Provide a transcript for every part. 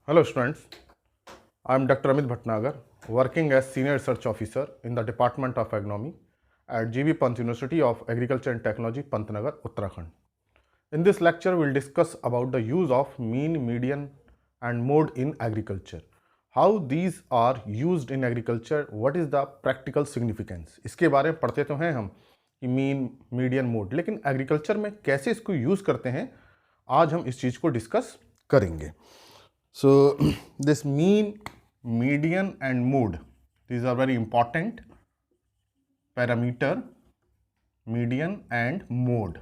Hello students, I am Dr. Amit Bhatnagar, working as Senior Research Officer in the Department of Agronomy at GB Pant University of Agriculture and Technology, Pantnagar, Uttarakhand. In this lecture, we will discuss about the use of mean, median and mode in agriculture. How these are used in agriculture, what is the practical significance. इसके बारे में पढ़ते तो हैं हम कि mean, median, mode, लेकिन agriculture में कैसे इसको यूज़ करते हैं आज हम इस चीज़ को डिस्कस करेंगे. So this mean, median and mode, these are very important parameter, median and mode.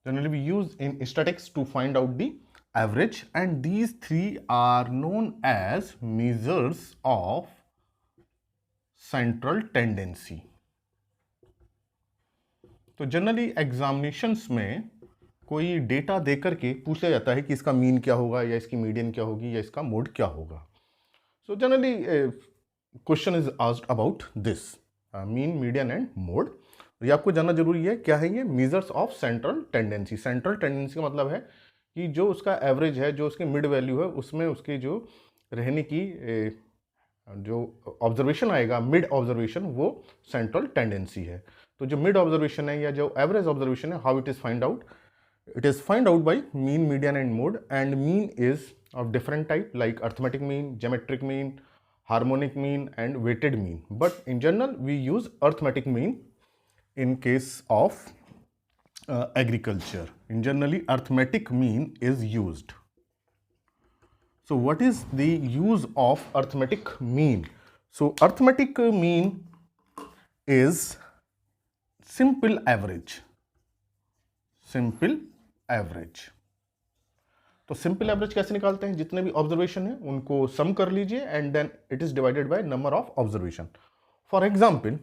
Generally we use in statistics to find out the average, and these three are known as measures of central tendency. तो generally examinations में कोई data देकर के पूछा जाता है कि इसका मीन क्या होगा या इसकी मीडियन क्या होगी या इसका मोड क्या होगा. So generally question is asked about this mean, median and mode. ये आपको जानना जरूरी है. क्या है ये? Measures of central tendency. Central tendency का मतलब है कि जो उसका एवरेज है, जो उसकी मिड वैल्यू है, उसमें उसके जो रहने की जो ऑब्जर्वेशन आएगा, मिड ऑब्जर्वेशन, वो सेंट्रल टेंडेंसी है. तो जो मिड ऑब्जर्वेशन है या जो एवरेज ऑब्जर्वेशन है, how it is find out? It is found out by mean, median and mode, and mean is of different type like arithmetic mean, geometric mean, harmonic mean and weighted mean. But in general we use arithmetic mean in case of agriculture. In generally arithmetic mean is used. So what is the use of arithmetic mean? So arithmetic mean is simple average. Simple average. तो simple average कैसे निकालते हैं? जितने भी observation है उनको sum कर लीजिए and then it is divided by number of observation. For example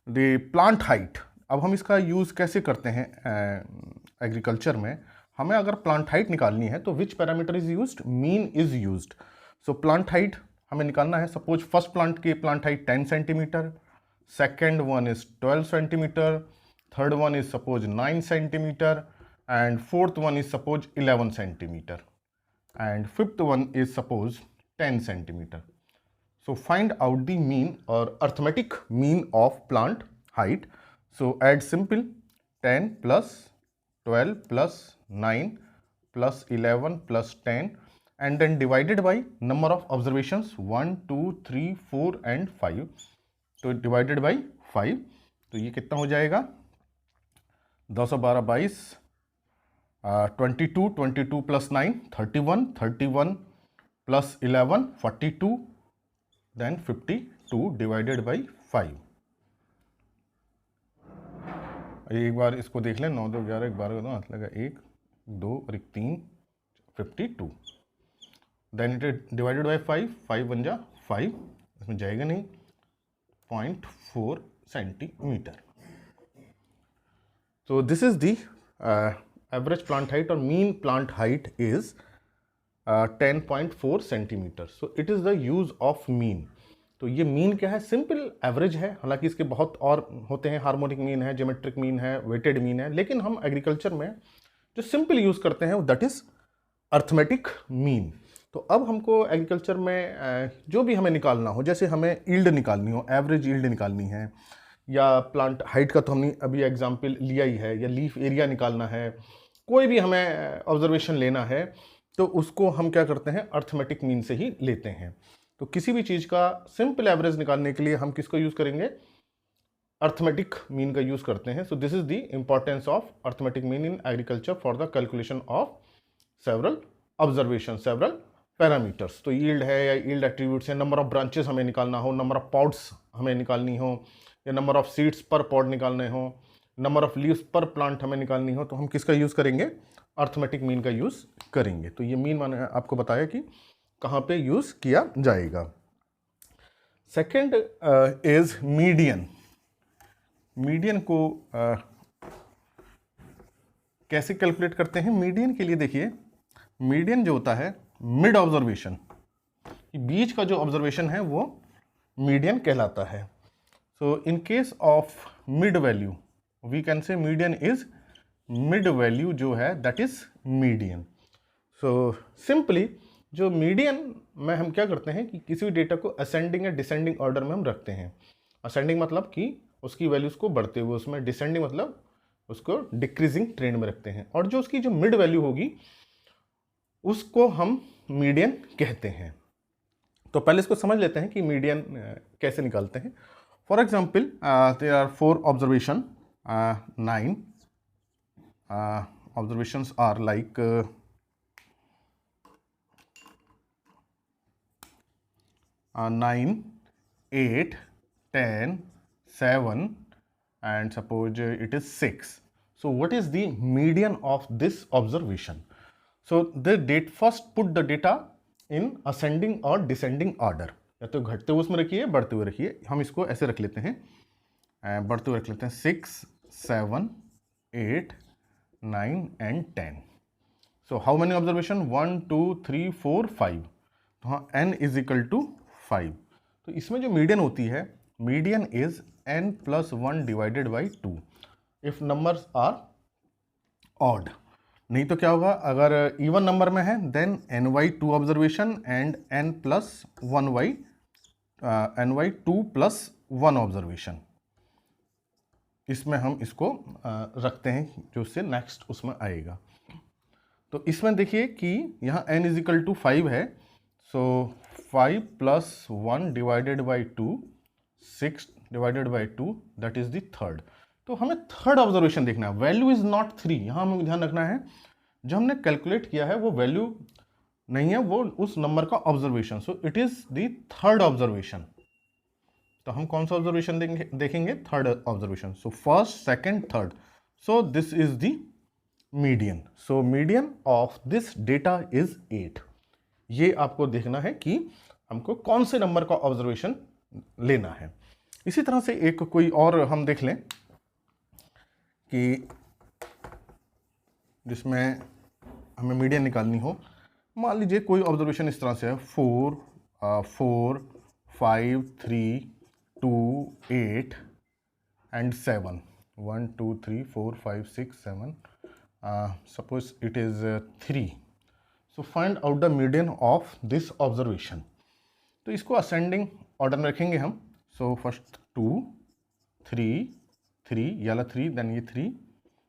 the plant height. अब हम इसका यूज कैसे करते हैं एग्रीकल्चर में? हमें अगर प्लांट हाइट निकालनी है तो which parameter is used? Mean is used. So plant height हमें निकालना है. सपोज फर्स्ट प्लांट की plant height 10 centimetre, second one is 12 centimetre, third one is suppose 9 centimeter and fourth one is suppose 11 centimeter and fifth one is suppose 10 centimeter. So find out the mean or arithmetic mean of plant height. So add simple 10 plus 12 plus 9 plus 11 plus 10 and then divided by number of observations 1 2 3 4 and 5. तो divided by 5. तो ये कितना हो जाएगा? 212 22, 22 22 plus 9 31, 31 plus 11 42, then 52 divided by 5. एक बार इसको देख लें. 9 2 11 12 2 हाथ लगा 1 2 और 1 3 52. Then it is divided by 5. 5 बन जा 5, इसमें जाएगा नहीं. 0.4 centimetre. So this is the average plant height or mean plant height is 10.4 centimeter. So it is the use of mean. तो ये मीन क्या है? सिंपल एवरेज है. हालांकि इसके बहुत और होते हैं. हार्मोनिक मीन है, ज्योमेट्रिक मीन है, वेटेड मीन है, लेकिन हम एग्रीकल्चर में जो सिंपल यूज करते हैं दैट इज अर्थमेटिक मीन. तो अब हमको एग्रीकल्चर में जो भी हमें निकालना हो, जैसे हमें ईल्ड निकालनी हो, एवरेज ईल्ड निकालनी है, या प्लांट हाइट का तो हमने अभी एग्जाम्पल लिया ही है, या लीफ एरिया निकालना है, कोई भी हमें ऑब्जर्वेशन लेना है, तो उसको हम क्या करते हैं? अर्थमेटिक मीन से ही लेते हैं. तो किसी भी चीज़ का सिंपल एवरेज निकालने के लिए हम किसको यूज़ करेंगे? अर्थमेटिक मीन का यूज़ करते हैं. सो this is the importance of arithmetic mean in agriculture for the calculation of several observation, several parameters. तो यील्ड है या यील्ड एट्रीब्यूट्स है, नंबर ऑफ ब्रांचेस हमें निकालना हो, नंबर ऑफ पॉड्स हमें निकालनी हो, या नंबर ऑफ सीड्स पर पॉड निकालने हो, नंबर ऑफ लीव्स पर प्लांट हमें निकालनी हो, तो हम किसका यूज़ करेंगे? अर्थमेटिक मीन का यूज़ करेंगे. तो ये मीन मैंने आपको बताया कि कहाँ पे यूज़ किया जाएगा. Second is median. मीडियन को कैसे कैलकुलेट करते हैं? मीडियन के लिए देखिए, मीडियन जो होता है मिड ऑब्जर्वेशन, बीच का जो ऑब्जर्वेशन है वो मीडियन कहलाता है. So in case of mid value, we can say median is mid value जो है that is median. So simply जो मीडियन में हम क्या करते हैं कि किसी भी डेटा को असेंडिंग या डिसेंडिंग ऑर्डर में हम रखते हैं। असेंडिंग मतलब कि उसकी वैल्यूज़ को बढ़ते हुए उसमें, डिसेंडिंग मतलब उसको डिक्रीजिंग ट्रेंड में रखते हैं, और जो उसकी जो मिड वैल्यू होगी उसको हम मीडियन कहते हैं। तो पहले इसको समझ लेते हैं कि मीडियन कैसे निकालते हैं। For example there are 4 observation, 9 observations are like 9, 8, 10, 7 and suppose it is 6. So what is the median of this observation? So the date, first put the data in ascending or descending order, या तो घटते हुए उसमें रखिए, बढ़ते हुए रखिए। हम इसको ऐसे रख लेते हैं, बढ़ते हुए रख लेते हैं 6, 7, 8, 9 and 10. So how many observation? 1, 2, 3, 4, 5. तो हाँ, n is equal to 5. तो इसमें जो मीडियन होती है, median is n plus 1 divided by 2 if numbers are odd. नहीं तो क्या होगा, अगर इवन नंबर में है then n by 2 observation and n plus 1 by n by 2 plus 1 observation. इसमें हम इसको रखते हैं जो उससे नेक्स्ट उसमें आएगा। तो इसमें देखिए कि यहाँ n इज इक्वल टू 5 है, सो 5 plus 1 divided by 2, 6 divided by 2, that is the third. तो हमें थर्ड ऑब्जर्वेशन देखना है, वैल्यू इज नॉट 3। यहाँ हमें ध्यान रखना है जो हमने कैलकुलेट किया है वो वैल्यू नहीं है, वो उस नंबर का observation. So it is the third observation. तो हम कौन सा ऑब्जर्वेशन देखेंगे? Third observation. So first, second, third. So this is the median. So median of this data is 8। ये आपको देखना है कि हमको कौन से नंबर का ऑब्जर्वेशन लेना है। इसी तरह से एक कोई और हम देख लें कि जिसमें हमें मीडियन निकालनी हो। मान लीजिए कोई ऑब्जर्वेशन इस तरह से है, 4, 4, 5, 3, 2, 8 and 7। 1, 2, 3, 4, 5, 6, 7। Suppose it is 3। So find out the median of this observation. तो इसको असेंडिंग ऑर्डर में रखेंगे हम। सो फर्स्ट 2, 3, 3, ये वाला 3, देन ये 3,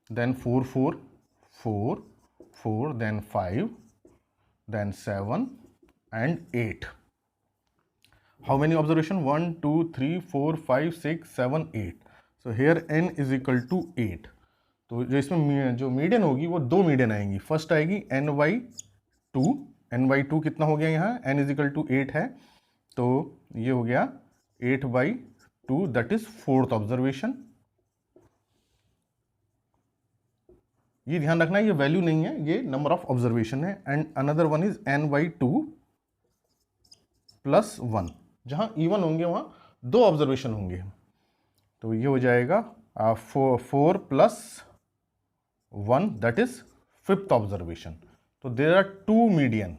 then 4, 4, 4, 4, then 5, then 7 and 8. How many observation? 1, 2, 3, 4, 5, 6, 7, 8. So here n is equal to 8. तो जो इसमें जो मीडियन होगी वो दो मीडियन आएंगी। फर्स्ट आएगी n by 2। n by 2 कितना हो गया यहाँ? n is equal to 8 है, तो ये हो गया 8 by 2, that is fourth observation. ये ध्यान रखना है, ये वैल्यू नहीं है, ये नंबर ऑफ ऑब्जर्वेशन है। And another one is n by 2 plus 1। जहां इवन होंगे वहां दो ऑब्जर्वेशन होंगे, तो ये हो जाएगा 4 plus 1, that is fifth observation. तो there are two median,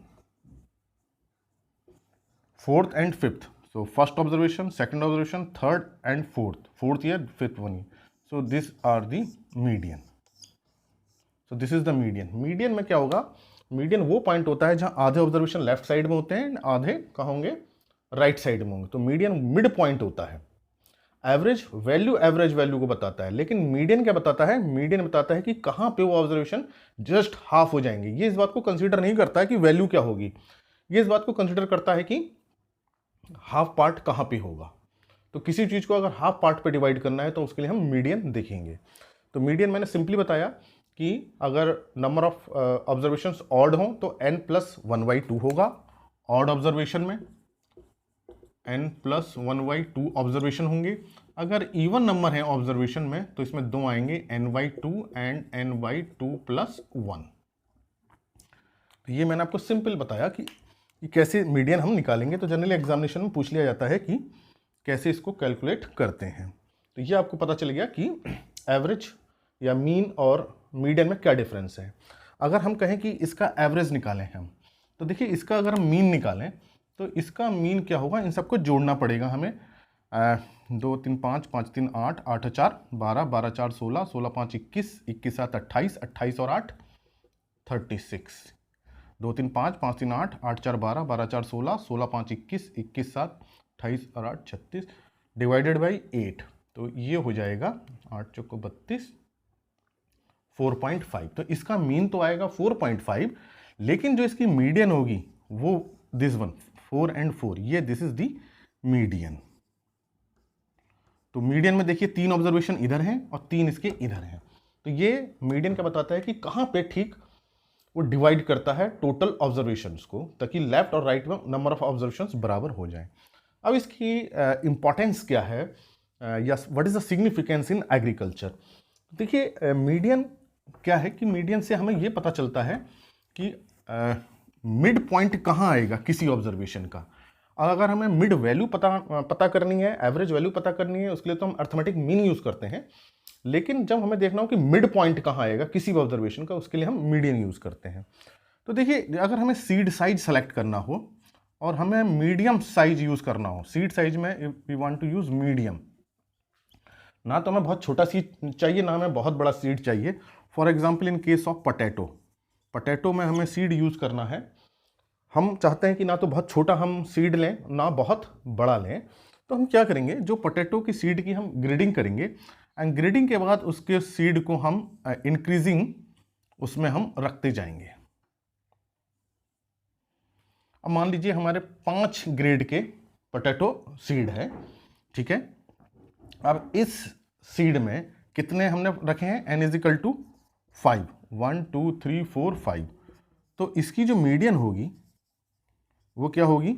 fourth and fifth. So first observation, second observation, third and fourth year, fifth one year. So this are the median. So this is the median. Median में क्या होगा? Median वो point होता है जहां आधे observation left side में होते हैं, आधे कहाँ होंगे? राइट साइड में होंगे। तो मीडियन मिड पॉइंट होता है। एवरेज वैल्यू को बताता है, लेकिन मीडियन क्या बताता है? मीडियन बताता है कि कहाँ पे वो ऑब्जर्वेशन जस्ट हाफ हो जाएंगे। ये इस बात को कंसीडर नहीं करता है कि वैल्यू क्या होगी, ये इस बात को कंसीडर करता है कि हाफ पार्ट कहाँ पे होगा। तो किसी चीज को अगर हाफ पार्ट पे डिवाइड करना है तो उसके लिए हम मीडियन देखेंगे। तो मीडियन मैंने सिंपली बताया कि अगर नंबर ऑफ ऑब्जर्वेशंस ऑड हो तो n plus 1 by 2 होगा। ऑड ऑब्जर्वेशन में n plus 1 by 2 ऑब्जर्वेशन होंगे। अगर इवन नंबर है ऑब्जर्वेशन में तो इसमें दो आएंगे, n by 2 and n by 2 plus 1। तो ये मैंने आपको सिंपल बताया कि कैसे मीडियन हम निकालेंगे। तो जनरली एग्जामिनेशन में पूछ लिया जाता है कि कैसे इसको कैलकुलेट करते हैं। तो ये आपको पता चल गया कि एवरेज या मीन और मीडियन में क्या डिफरेंस है। अगर हम कहें कि इसका एवरेज निकालें हम, तो देखिए इसका अगर हम मीन निकालें तो इसका मीन क्या होगा? इन सबको जोड़ना पड़ेगा हमें। 2, 3, 5, 5, 3, 8, 8, 4, 12, 12, 4, 16, 16, 5, 21, 21, 7, 28, 28 और 8, 36। 2 3 5, 5 3 8, 8 4 12, 12 4 16, 16 5 21, 21 7 28 और 8 36 डिवाइडेड बाई 8, तो ये हो जाएगा 8 चौको 32, 4.5। तो इसका मीन तो आएगा 4.5, लेकिन जो इसकी मीडियन होगी वो दिस वन 4 and 4, ये दिस इज दी मीडियन। तो मीडियन में देखिए 3 ऑब्जर्वेशन इधर हैं और 3 इसके इधर हैं, तो ये मीडियन क्या बताता है कि कहाँ पे ठीक वो डिवाइड करता है टोटल ऑब्जर्वेशंस को, ताकि लेफ्ट और राइट में नंबर ऑफ ऑब्जर्वेशंस बराबर हो जाएं। अब इसकी इंपॉर्टेंस क्या है या what is the significance in agriculture. देखिए मीडियन क्या है कि मीडियन से हमें ये पता चलता है कि मिड पॉइंट कहाँ आएगा किसी ऑब्जर्वेशन का। अगर हमें मिड वैल्यू पता करनी है, एवरेज वैल्यू पता करनी है, उसके लिए तो हम अर्थमेटिक मीन यूज करते हैं, लेकिन जब हमें देखना हो कि मिड पॉइंट कहाँ आएगा किसी भी ऑब्जर्वेशन का, उसके लिए हम मीडियन यूज करते हैं। तो देखिए अगर हमें सीड साइज सेलेक्ट करना हो और हमें मीडियम साइज यूज करना हो, सीड साइज में we want to use medium, ना तो हमें बहुत छोटा सीड चाहिए ना हमें बहुत बड़ा सीड चाहिए। For example in case of potato में हमें सीड यूज करना है, हम चाहते हैं कि ना तो बहुत छोटा हम सीड लें ना बहुत बड़ा लें, तो हम क्या करेंगे, जो पोटैटो की सीड की हम ग्रेडिंग करेंगे एंड ग्रेडिंग के बाद उसके सीड को हम इंक्रीजिंग उसमें हम रखते जाएंगे। अब मान लीजिए हमारे 5 ग्रेड के पोटैटो सीड है, ठीक है। अब इस सीड में कितने हमने रखे हैं, n इजिकल टू 5, 1 2 3 4 5, तो इसकी जो मीडियन होगी वो क्या होगी,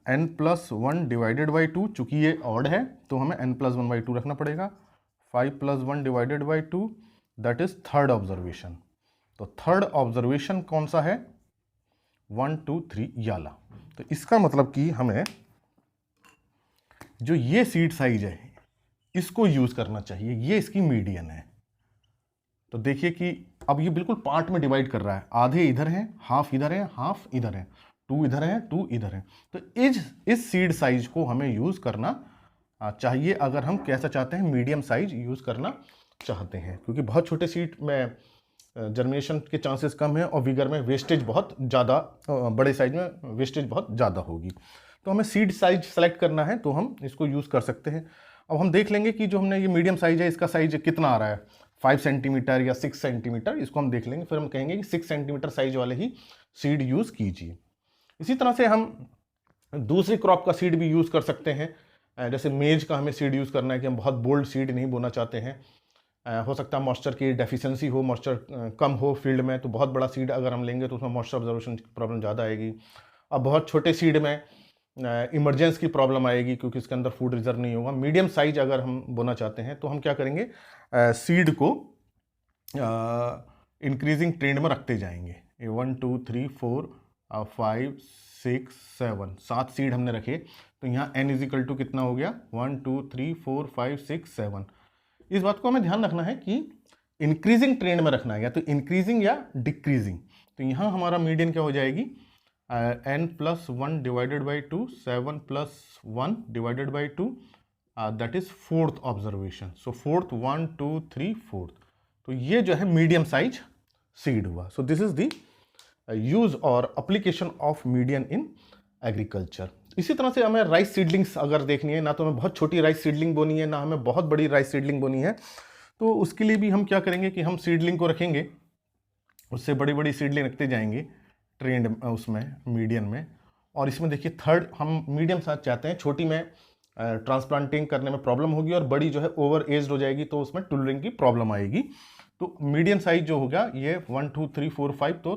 n+1 डिवाइडेड बाई 2, चूंकि ये ऑड है तो हमें n+1/2 रखना पड़ेगा। 5+1 divided by 2, that is third observation. तो थर्ड ऑब्जर्वेशन कौन सा है, 1 2 3 याला। तो इसका मतलब कि हमें जो ये सीड साइज है इसको यूज करना चाहिए, ये इसकी मीडियन है। तो देखिए कि अब ये बिल्कुल पार्ट में डिवाइड कर रहा है, आधे इधर हैं, हाफ इधर है, हाफ इधर है, 2 इधर है, 2 इधर है। तो इस सीड साइज को हमें यूज करना चाहिए अगर हम कैसा चाहते हैं, मीडियम साइज यूज करना चाहते हैं, क्योंकि बहुत छोटे सीड में जर्मिनेशन के चांसेस कम है और विगर में वेस्टेज बहुत ज़्यादा, बड़े साइज में वेस्टेज बहुत ज़्यादा होगी। तो हमें सीड साइज सेलेक्ट करना है तो हम इसको यूज़ कर सकते हैं। अब हम देख लेंगे कि जो हमने ये मीडियम साइज है इसका साइज कितना आ रहा है, 5 सेंटीमीटर या 6 सेंटीमीटर, इसको हम देख लेंगे, फिर हम कहेंगे कि 6 सेंटीमीटर साइज वाले ही सीड यूज़ कीजिए। इसी तरह से हम दूसरी क्रॉप का सीड भी यूज़ कर सकते हैं, जैसे मेज का हमें सीड यूज़ करना है कि हम बहुत बोल्ड सीड नहीं बोना चाहते हैं, हो सकता है मॉइस्चर की डेफिशिएंसी हो, मॉइस्चर कम हो फील्ड में, तो बहुत बड़ा सीड अगर हम लेंगे तो उसमें मॉइस्चर ऑब्जर्वेशन की प्रॉब्लम ज़्यादा आएगी। अब बहुत छोटे सीड में इमरजेंस की प्रॉब्लम आएगी क्योंकि इसके अंदर फूड रिजर्व नहीं होगा। मीडियम साइज अगर हम बोना चाहते हैं तो हम क्या करेंगे, सीड को इंक्रीजिंग ट्रेंड में रखते जाएंगे। 1 2 3 4 5 6 7, 7 सीड हमने रखे, तो यहाँ n इजिकल टू कितना हो गया, 1 2 3 4 5 6 7। इस बात को हमें ध्यान रखना है कि इंक्रीजिंग ट्रेंड में रखना है, या तो इंक्रीजिंग या डिक्रीजिंग। तो यहाँ हमारा मीडियन क्या हो जाएगी, n+1 divided by 2, 7+1 divided by 2, that is fourth observation. So fourth 1 2 3 4, तो ये जो है मीडियम साइज सीड हुआ। So this is the use और application of median in agriculture. इसी तरह से हमें राइस सीडलिंग्स अगर देखनी है, ना तो हमें बहुत छोटी राइस सीडलिंग बोनी है ना हमें बहुत बड़ी राइस सीडलिंग बोनी है, तो उसके लिए भी हम क्या करेंगे कि हम सीडलिंग को रखेंगे, उससे बड़ी बड़ी सीडलिंग रखते जाएंगे ट्रेंड उसमें मीडियन में। और इसमें देखिए थर्ड हम मीडियम साइज चाहते हैं, छोटी में ट्रांसप्लांटिंग करने में प्रॉब्लम होगी और बड़ी जो है ओवर एज्ड हो जाएगी तो उसमें टूलरिंग की प्रॉब्लम आएगी। तो मीडियम साइज जो होगा ये 1 2 3 4 5, तो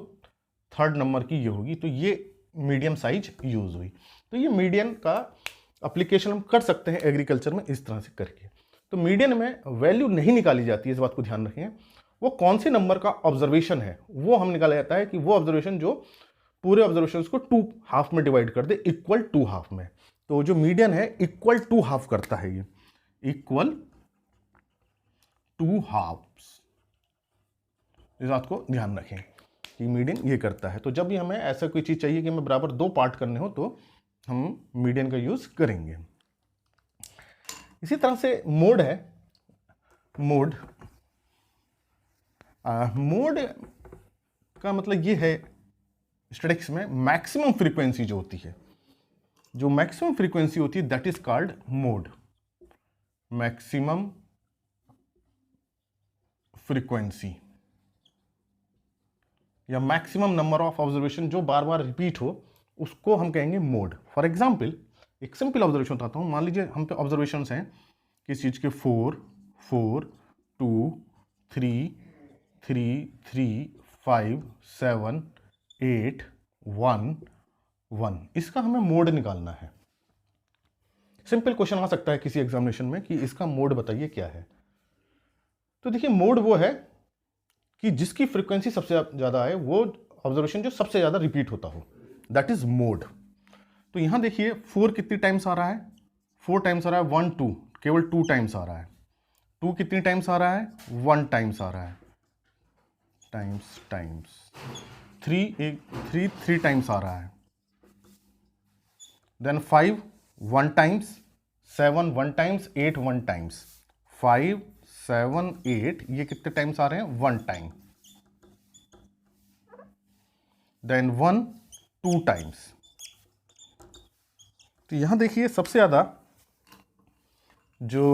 थर्ड नंबर की ये होगी, तो ये मीडियम साइज यूज हुई। तो ये मीडियन का एप्लीकेशन हम कर सकते हैं एग्रीकल्चर में इस तरह से करके। तो मीडियन में वैल्यू नहीं निकाली जाती है, इस बात को ध्यान रखें। वो कौन से नंबर का ऑब्जर्वेशन है वो हम निकाला जाता है कि वो ऑब्जर्वेशन जो पूरे ऑब्जर्वेशन को 2 हाफ में डिवाइड कर दे, इक्वल 2 हाफ में। तो जो मीडियन है इक्वल 2 हाफ करता है, ये इक्वल 2 हाफ। इस बात को ध्यान रखें कि मीडियन ये करता है। तो जब भी हमें ऐसा कोई चीज चाहिए कि हमें बराबर 2 पार्ट करने हो तो हम मीडियन का यूज करेंगे। इसी तरह से मोड है, मोड का मतलब ये है स्टैटिस्टिक्स में मैक्सिमम फ्रीक्वेंसी जो होती है, जो मैक्सिमम फ्रीक्वेंसी होती है that is called mode, maximum frequency या मैक्सिमम नंबर ऑफ ऑब्जर्वेशन जो बार बार रिपीट हो उसको हम कहेंगे मोड। फॉर एग्जाम्पल एक सिंपल ऑब्जर्वेशन बताता हूँ। मान लीजिए हम पे ऑब्जर्वेशन हैं किस चीज़ के 4 4 2 3 3 3 5 7 8 1 1, इसका हमें मोड निकालना है। सिंपल क्वेश्चन आ सकता है किसी एग्जामिनेशन में कि इसका मोड बताइए क्या है। तो देखिए मोड वो है कि जिसकी फ्रीक्वेंसी सबसे ज़्यादा है, वो ऑब्जर्वेशन जो सबसे ज़्यादा रिपीट होता हो, दैट इज मोड। तो यहाँ देखिए 4 कितनी टाइम्स आ रहा है, 4 टाइम्स आ रहा है, 1 2 केवल 2 टाइम्स आ रहा है, 2 कितनी टाइम्स आ रहा है, 1 टाइम्स आ रहा है, टाइम्स 3 टाइम्स आ रहा है, देन 5 1 टाइम्स, 7 1 टाइम्स, 8 1 टाइम्स, 5 7 8 ये कितने टाइम्स आ रहे हैं, 1 टाइम, देन 1 2 टाइम्स। तो यहां देखिए सबसे ज्यादा जो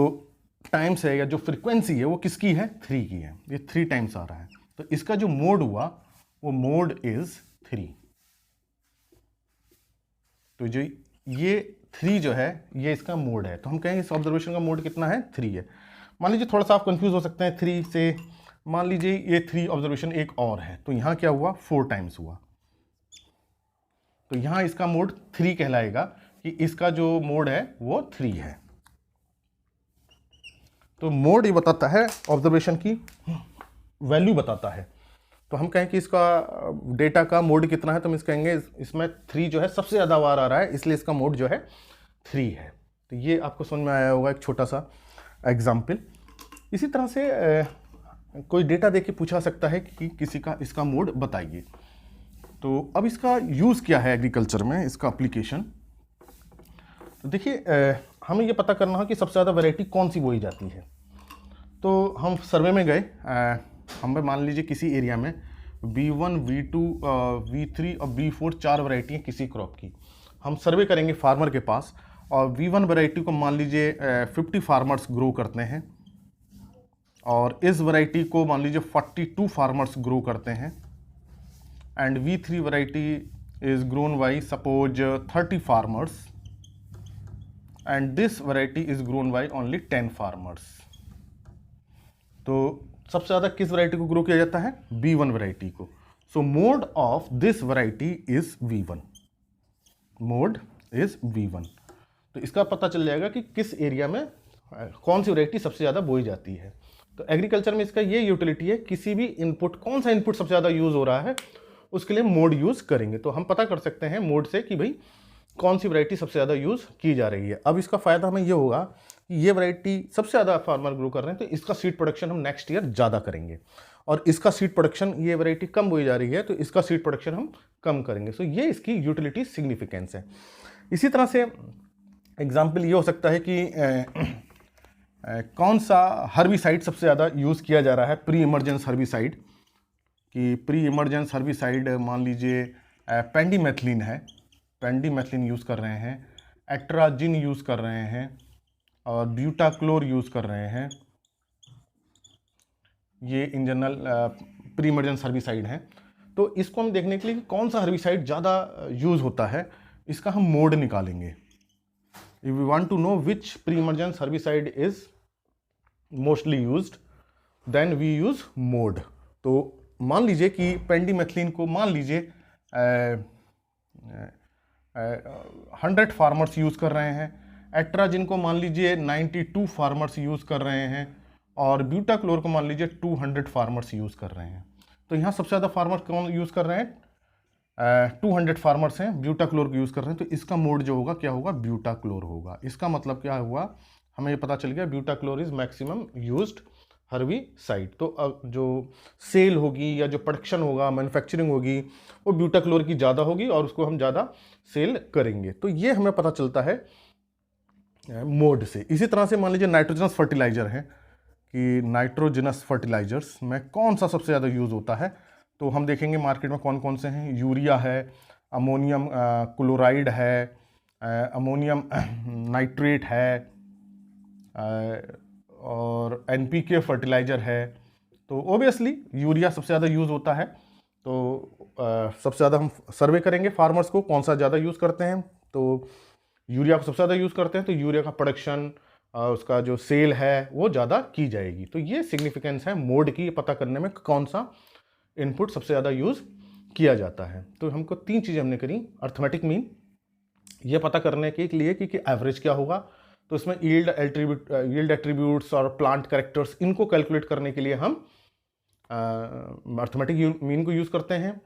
टाइम्स है या जो फ्रीक्वेंसी है वो किसकी है, 3 की है, ये 3 टाइम्स आ रहा है। तो इसका जो मोड हुआ वो मोड इज 3। तो जो ये 3 जो है ये इसका मोड है। तो हम कहेंगे इस ऑब्जर्वेशन का मोड कितना है, 3 है। मान लीजिए थोड़ा सा आप कंफ्यूज हो सकते हैं 3 से, मान लीजिए ये 3 ऑब्जर्वेशन एक और है, तो यहां क्या हुआ, 4 टाइम्स हुआ, तो यहां इसका मोड 3 कहलाएगा कि इसका जो मोड है वो 3 है। तो मोड ये बताता है ऑब्जर्वेशन की वैल्यू बताता है। तो हम कहें कि इसका डेटा का मोड कितना है, तो हम इस कहेंगे इसमें 3 जो है सबसे ज़्यादा बार आ रहा है, इसलिए इसका मोड जो है 3 है। तो ये आपको समझ में आया होगा एक छोटा सा एग्जाम्पल। इसी तरह से कोई डेटा देके पूछा सकता है कि किसी का इसका मोड बताइए। तो अब इसका यूज़ क्या है एग्रीकल्चर में, इसका एप्लीकेशन। तो देखिए हमें ये पता करना है कि सबसे ज़्यादा वैरायटी कौन सी बोई जाती है। तो हम सर्वे में गए, हमें मान लीजिए किसी एरिया में V1 V2 V3 और V4 4 वैरायटी हैं किसी क्रॉप की। हम सर्वे करेंगे फार्मर के पास, और V1 वैरायटी को मान लीजिए 50 फार्मर्स ग्रो करते हैं, और इस वैरायटी को मान लीजिए 42 फार्मर्स ग्रो करते हैं, and V3 variety is grown by suppose 30 farmers, and this variety is grown by only 10 farmers. तो सबसे ज़्यादा किस वैरायटी को ग्रो किया जाता है, V1 वैरायटी को। सो mode of this variety is V1, mode is V1। तो इसका पता चल जाएगा कि किस एरिया में कौन सी वैरायटी सबसे ज़्यादा बोई जाती है। तो एग्रीकल्चर में इसका ये यूटिलिटी है, किसी भी इनपुट, कौन सा इनपुट सबसे ज़्यादा यूज़ हो रहा है उसके लिए मोड यूज़ करेंगे। तो हम पता कर सकते हैं मोड से कि भाई कौन सी वैरायटी सबसे ज़्यादा यूज़ की जा रही है। अब इसका फ़ायदा हमें ये होगा कि ये वैरायटी सबसे ज़्यादा फार्मर ग्रो कर रहे हैं, तो इसका सीड प्रोडक्शन हम नेक्स्ट ईयर ज़्यादा करेंगे, और इसका सीड प्रोडक्शन, ये वैरायटी कम बोई जा रही है तो इसका सीड प्रोडक्शन हम कम करेंगे। सो ये इसकी यूटिलिटी सिग्निफिकेंस है। इसी तरह से एग्जाम्पल ये हो सकता है कि कौन सा हर्बिसाइड सबसे ज़्यादा यूज़ किया जा रहा है, प्री इमरजेंस हर्बिसाइड। कि प्री इमरजेंस हर्बिसाइड मान लीजिए पेंडीमेथलिन है, पेंडीमेथलिन यूज़ कर रहे हैं, एट्राजिन यूज़ कर रहे हैं, और ब्यूटाक्लोर यूज़ कर रहे हैं। ये in general pre emergence herbicide हैं। तो इसको हम देखने के लिए कौन सा हर्बिसाइड ज़्यादा यूज़ होता है, इसका हम मोड निकालेंगे। If we want to know which pre emergence herbicide is mostly used, then we use mode. तो मान लीजिए कि पेंडीमेथलिन को मान लीजिए 100 फार्मर्स यूज़ कर रहे हैं, एट्राजिन को मान लीजिए 92 फार्मर्स यूज़ कर रहे हैं, और ब्यूटाक्लोर को मान लीजिए 200 फार्मर्स यूज़ कर रहे हैं। तो यहाँ सबसे ज़्यादा फार्मर्स कौन यूज़ कर रहे हैं, 200 फार्मर्स हैं, ब्यूटाक्लोर को यूज़ कर रहे हैं। तो इसका मोड जो होगा क्या होगा, ब्यूटाक्लोर होगा। इसका मतलब क्या हुआ, हमें ये पता चल गया butachlor is maximum used herbicide. तो अब जो सेल होगी या जो प्रोडक्शन होगा, मैन्युफैक्चरिंग होगी, वो ब्यूटाक्लोर की ज़्यादा होगी और उसको हम ज़्यादा सेल करेंगे। तो ये हमें पता चलता है मोड से। इसी तरह से मान लीजिए नाइट्रोजनस फर्टिलाइजर है, कि नाइट्रोजनस फर्टिलाइजर्स में कौन सा सबसे ज़्यादा यूज़ होता है, तो हम देखेंगे मार्केट में कौन कौन से हैं। यूरिया है, अमोनियम क्लोराइड है, अमोनियम नाइट्रेट है, और NPK फर्टिलाइज़र है। तो ओबियसली यूरिया सबसे ज़्यादा यूज़ होता है। तो सबसे ज़्यादा हम सर्वे करेंगे फार्मर्स को कौन सा ज़्यादा यूज़ करते हैं। तो यूरिया को सबसे ज़्यादा यूज़ करते हैं, तो यूरिया का प्रोडक्शन, उसका जो सेल है वो ज़्यादा की जाएगी। तो ये सिग्निफिकेंस है मोड की, पता करने में कौन सा इनपुट सबसे ज़्यादा यूज़ किया जाता है। तो हमको 3 चीज़ें हमने करी। अर्थमेटिक मीन ये पता करने के लिए कि एवरेज क्या होगा। तो इसमें यील्ड एट्रीब्यूट्स और प्लांट कैरेक्टर्स, इनको कैलकुलेट करने के लिए हम अर्थमेटिक मीन को यूज़ करते हैं।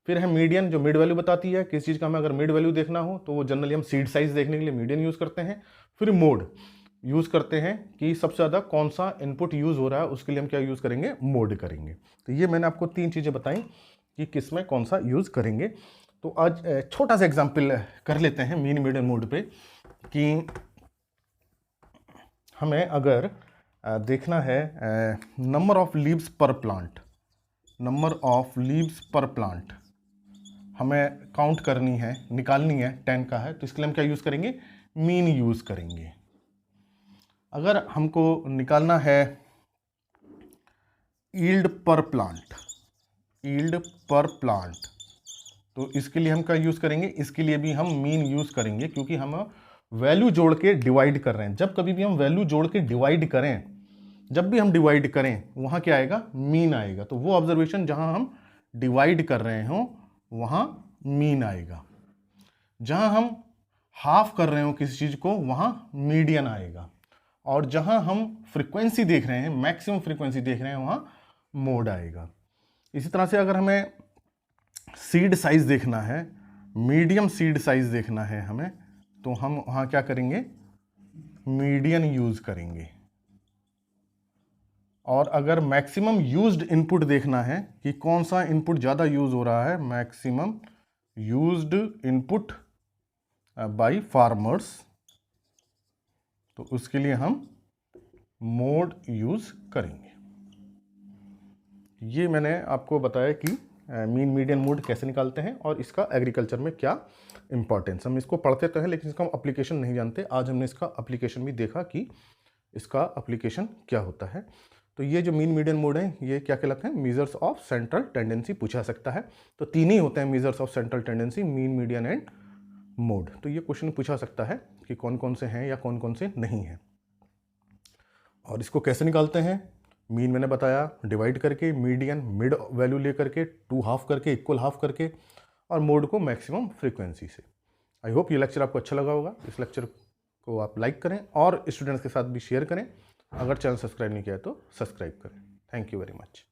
फिर है मीडियन, जो मिड वैल्यू बताती है किस चीज़ का हमें अगर मिड वैल्यू देखना हो तो वो जनरली हम सीड साइज देखने के लिए मीडियन यूज़ करते हैं। फिर मोड यूज़ करते हैं कि सबसे ज़्यादा कौन सा इनपुट यूज़ हो रहा है, उसके लिए हम क्या यूज़ करेंगे, मोड करेंगे। तो ये मैंने आपको 3 चीज़ें बताई कि किस में कौन सा यूज़ करेंगे। तो आज छोटा सा एग्जाम्पल कर लेते हैं मीन मीडियन मोड पे, कि हमें अगर देखना है नंबर ऑफ लीव्स पर प्लांट, नंबर ऑफ लीव्स पर प्लांट हमें काउंट करनी है, निकालनी है, 10 का है, तो इसके लिए हम क्या यूज़ करेंगे, मीन यूज़ करेंगे। अगर हमको निकालना है यील्ड पर प्लांट, यील्ड पर प्लांट, तो इसके लिए हम क्या यूज़ करेंगे, इसके लिए भी हम मीन यूज़ करेंगे, क्योंकि हम वैल्यू जोड़ के डिवाइड कर रहे हैं। जब कभी भी हम वैल्यू जोड़ के डिवाइड करें, जब भी हम डिवाइड करें वहाँ क्या आएगा, मीन आएगा। तो वो ऑब्जर्वेशन जहाँ हम डिवाइड कर रहे हों वहाँ मीन आएगा। जहाँ हम हाफ कर रहे हो किसी चीज़ को वहाँ मीडियन आएगा। और जहाँ हम फ्रीक्वेंसी देख रहे हैं, मैक्सिमम फ्रीक्वेंसी देख रहे हैं, वहाँ मोड आएगा। इसी तरह से अगर हमें सीड साइज देखना है, मीडियम सीड साइज देखना है हमें, तो हम वहाँ क्या करेंगे, मीडियन यूज़ करेंगे। और अगर मैक्सिमम यूज्ड इनपुट देखना है कि कौन सा इनपुट ज़्यादा यूज़ हो रहा है, maximum used input by farmers, तो उसके लिए हम मोड यूज़ करेंगे। ये मैंने आपको बताया कि मीन मीडियन मोड कैसे निकालते हैं और इसका एग्रीकल्चर में क्या इंपॉर्टेंस। हम इसको पढ़ते तो हैं लेकिन इसका हम एप्लीकेशन नहीं जानते। आज हमने इसका एप्लीकेशन भी देखा कि इसका एप्लीकेशन क्या होता है। तो ये जो मीन मीडियन मोड है ये क्या कहलाते हैं, मेजर्स ऑफ सेंट्रल टेंडेंसी पूछा सकता है। तो 3 ही होते हैं measures of central tendency, mean, median and mode. तो ये क्वेश्चन पूछा सकता है कि कौन कौन से हैं या कौन कौन से नहीं हैं। और इसको कैसे निकालते हैं, मीन मैंने बताया डिवाइड करके, मीडियन मिड वैल्यू ले करके, 2 हाफ करके, इक्वल हाफ करके, और मोड को मैक्सिमम फ्रीक्वेंसी से। आई होप ये लेक्चर आपको अच्छा लगा होगा। इस लेक्चर को आप लाइक करें और स्टूडेंट्स के साथ भी शेयर करें। अगर चैनल सब्सक्राइब नहीं किया है तो सब्सक्राइब करें। Thank you very much.